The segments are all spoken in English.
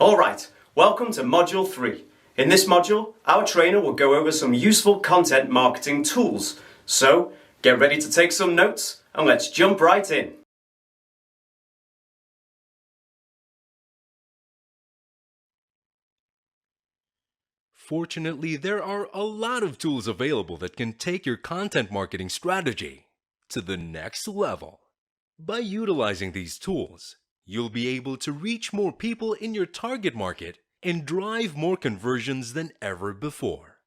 Alright, welcome to Module 3. In this module, our trainer will go over some useful content marketing tools. So, get ready to take some notes and let's jump right in. Fortunately, there are a lot of tools available that can take your content marketing strategy to the next level. By utilizing these tools, you'll be able to reach more people in your target market and drive more conversions than ever before.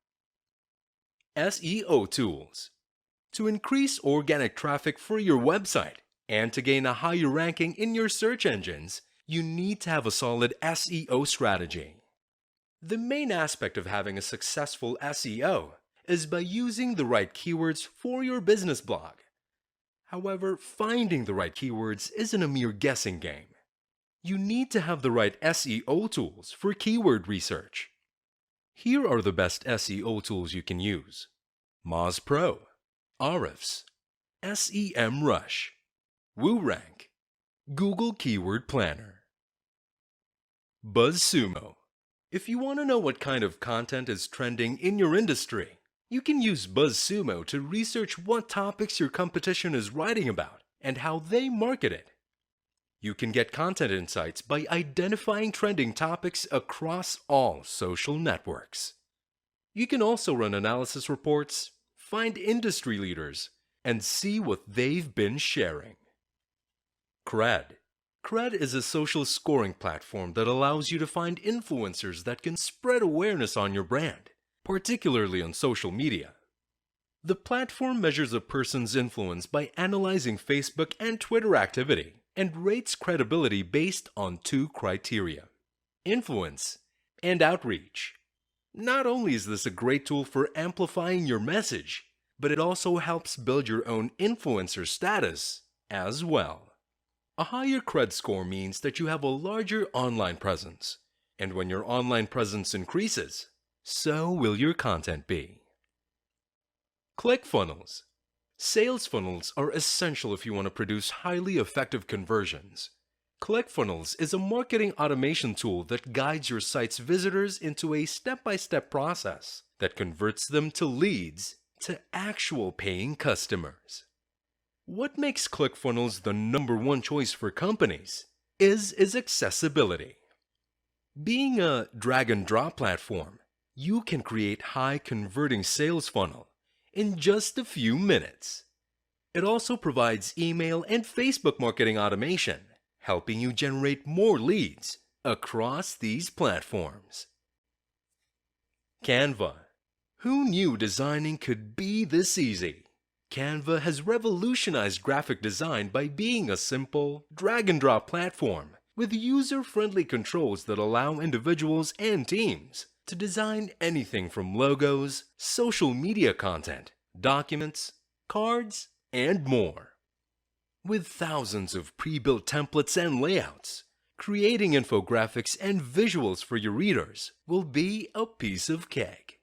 SEO tools. To increase organic traffic for your website and to gain a higher ranking in your search engines, you need to have a solid SEO strategy. The main aspect of having a successful SEO is by using the right keywords for your business blog. However, finding the right keywords isn't a mere guessing game. You need to have the right SEO tools for keyword research. Here are the best SEO tools you can use: Moz Pro, Ahrefs, SEMrush, WooRank, Google Keyword Planner. BuzzSumo. If you want to know what kind of content is trending in your industry, you can use BuzzSumo to research what topics your competition is writing about and how they market it. You can get content insights by identifying trending topics across all social networks. You can also run analysis reports, find industry leaders, and see what they've been sharing. Cred. Cred is a social scoring platform that allows you to find influencers that can spread awareness on your brand, particularly on social media. The platform measures a person's influence by analyzing Facebook and Twitter activity and rates credibility based on two criteria: influence and outreach. Not only is this a great tool for amplifying your message, but it also helps build your own influencer status as well. A higher cred score means that you have a larger online presence, and when your online presence increases, so will your content be. ClickFunnels. Sales funnels are essential if you want to produce highly effective conversions. ClickFunnels is a marketing automation tool that guides your site's visitors into a step-by-step process that converts them to leads to actual paying customers. What makes ClickFunnels the #1 choice for companies is its accessibility. Being a drag-and-drop platform, you can create high-converting sales funnel in just a few minutes. It also provides email and Facebook marketing automation, helping you generate more leads across these platforms. Canva. Who knew designing could be this easy? Canva has revolutionized graphic design by being a simple, drag-and-drop platform with user-friendly controls that allow individuals and teams to design anything from logos, social media content, documents, cards, and more. With thousands of pre-built templates and layouts, creating infographics and visuals for your readers will be a piece of cake.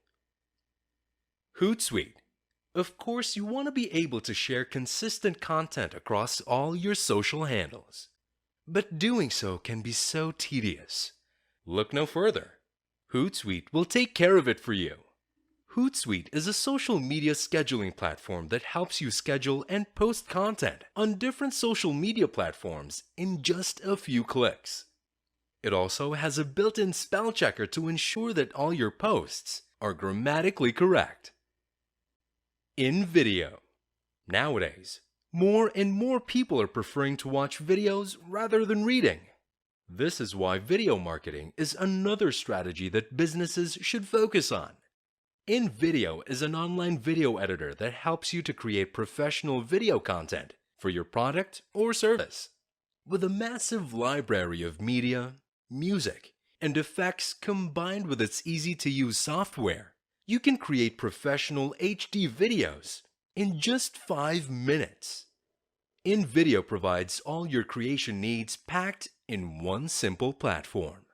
Hootsuite. Of course, you want to be able to share consistent content across all your social handles. But doing so can be so tedious. Look no further. Hootsuite will take care of it for you. Hootsuite is a social media scheduling platform that helps you schedule and post content on different social media platforms in just a few clicks. It also has a built-in spell checker to ensure that all your posts are grammatically correct. InVideo. Nowadays, more and more people are preferring to watch videos rather than reading. This is why video marketing is another strategy that businesses should focus on. InVideo is an online video editor that helps you to create professional video content for your product or service. With a massive library of media, music, and effects combined with its easy-to-use software, you can create professional HD videos in just 5 minutes. InVideo provides all your creation needs packed in one simple platform.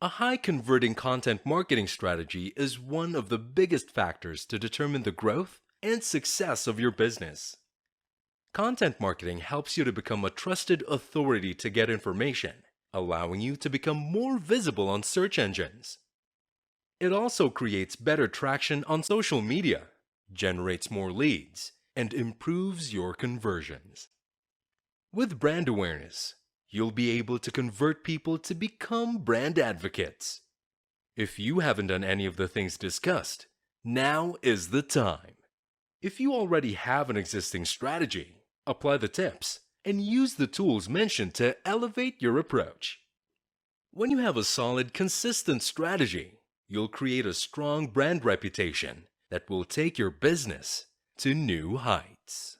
A high-converting content marketing strategy is one of the biggest factors to determine the growth and success of your business. Content marketing helps you to become a trusted authority to get information allowing you to become more visible on search engines. It also creates better traction on social media, generates more leads, and improves your conversions. With brand awareness, you'll be able to convert people to become brand advocates. If you haven't done any of the things discussed, now is the time. If you already have an existing strategy, apply the tips and use the tools mentioned to elevate your approach. When you have a solid, consistent strategy, you'll create a strong brand reputation that will take your business to new heights.